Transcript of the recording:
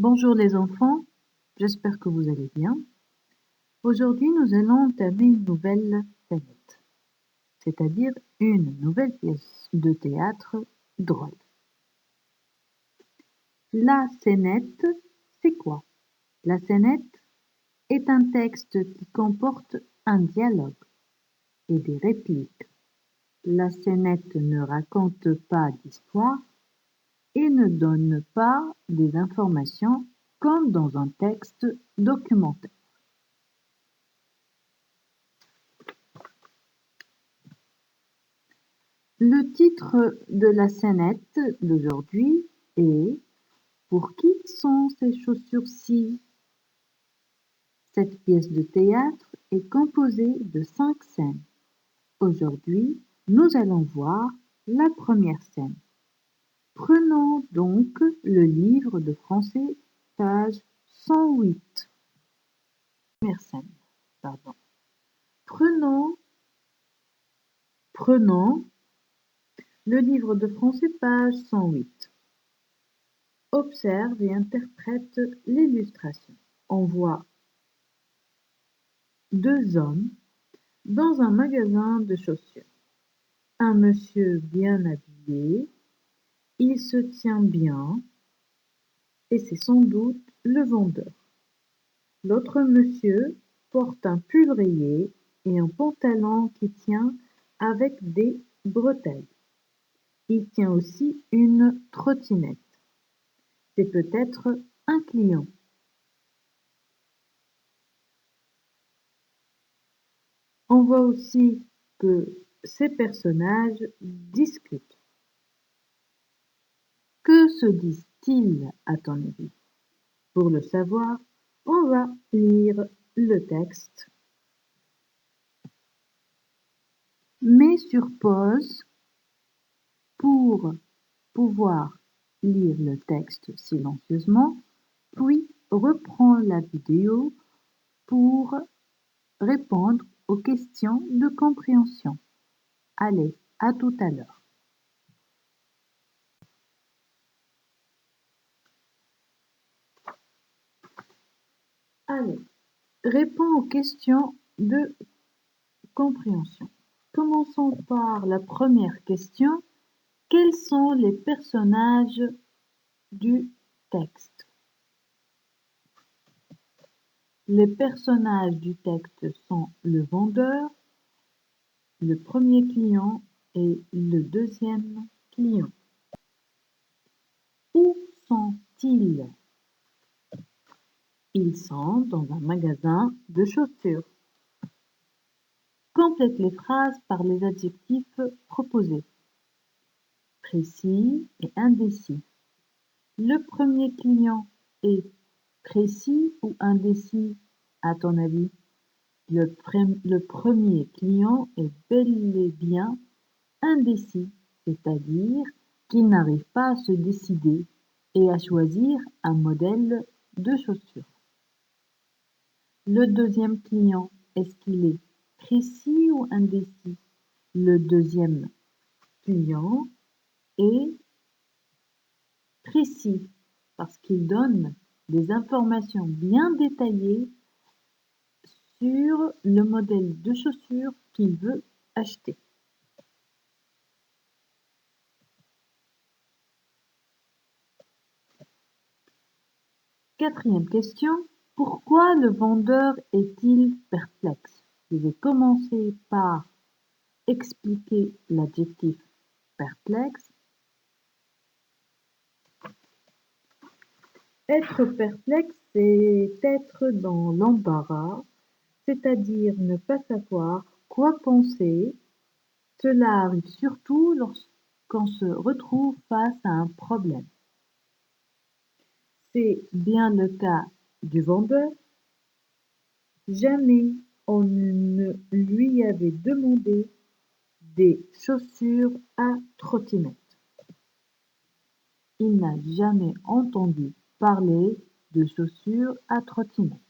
Bonjour les enfants, j'espère que vous allez bien. Aujourd'hui, nous allons entamer une nouvelle scénette, c'est-à-dire une nouvelle pièce de théâtre drôle. La scénette, c'est quoi? La scénette est un texte qui comporte un dialogue et des répliques. La scénette ne raconte pas d'histoire et ne donne pas des informations comme dans un texte documentaire. Le titre de la scénette d'aujourd'hui est Pour qui sont ces chaussures-ci? Cette pièce de théâtre est composée de 5 scènes. Aujourd'hui, nous allons voir la première scène. Prenons donc le livre de français, page 108. Première scène, pardon. Prenons le livre de français, page 108. Observe et interprète l'illustration. On voit 2 hommes dans un magasin de chaussures. Un monsieur bien habillé, il se tient bien et c'est sans doute le vendeur. L'autre monsieur porte un pull rayé et un pantalon qui tient avec des bretelles. Il tient aussi une trottinette. C'est peut-être un client. On voit aussi que ces personnages discutent. Que se disent-ils à ton avis? Pour le savoir, on va lire le texte. Mets sur pause pour pouvoir lire le texte silencieusement, puis reprends la vidéo pour répondre aux questions de compréhension. Allez, à tout à l'heure. Allez, réponds aux questions de compréhension. Commençons par la première question. Quels sont les personnages du texte? Les personnages du texte sont le vendeur, le premier client et le deuxième client. Où sont-ils? Ils sont dans un magasin de chaussures. Complète les phrases par les adjectifs proposés. Précis et indécis. Le premier client est précis ou indécis à ton avis? Le premier client est bel et bien indécis, c'est-à-dire qu'il n'arrive pas à se décider et à choisir un modèle de chaussures. Le deuxième client, est-ce qu'il est précis ou indécis? Le deuxième client est précis parce qu'il donne des informations bien détaillées sur le modèle de chaussures qu'il veut acheter. Quatrième question, pourquoi le vendeur est-il perplexe? Je vais commencer par expliquer l'adjectif perplexe. Être perplexe, c'est être dans l'embarras, c'est-à-dire ne pas savoir quoi penser. Cela arrive surtout lorsqu'on se retrouve face à un problème. C'est bien le cas du vendeur. Jamais on ne lui avait demandé des chaussures à trottinette. Il n'a jamais entendu parler de chaussures à trottinette.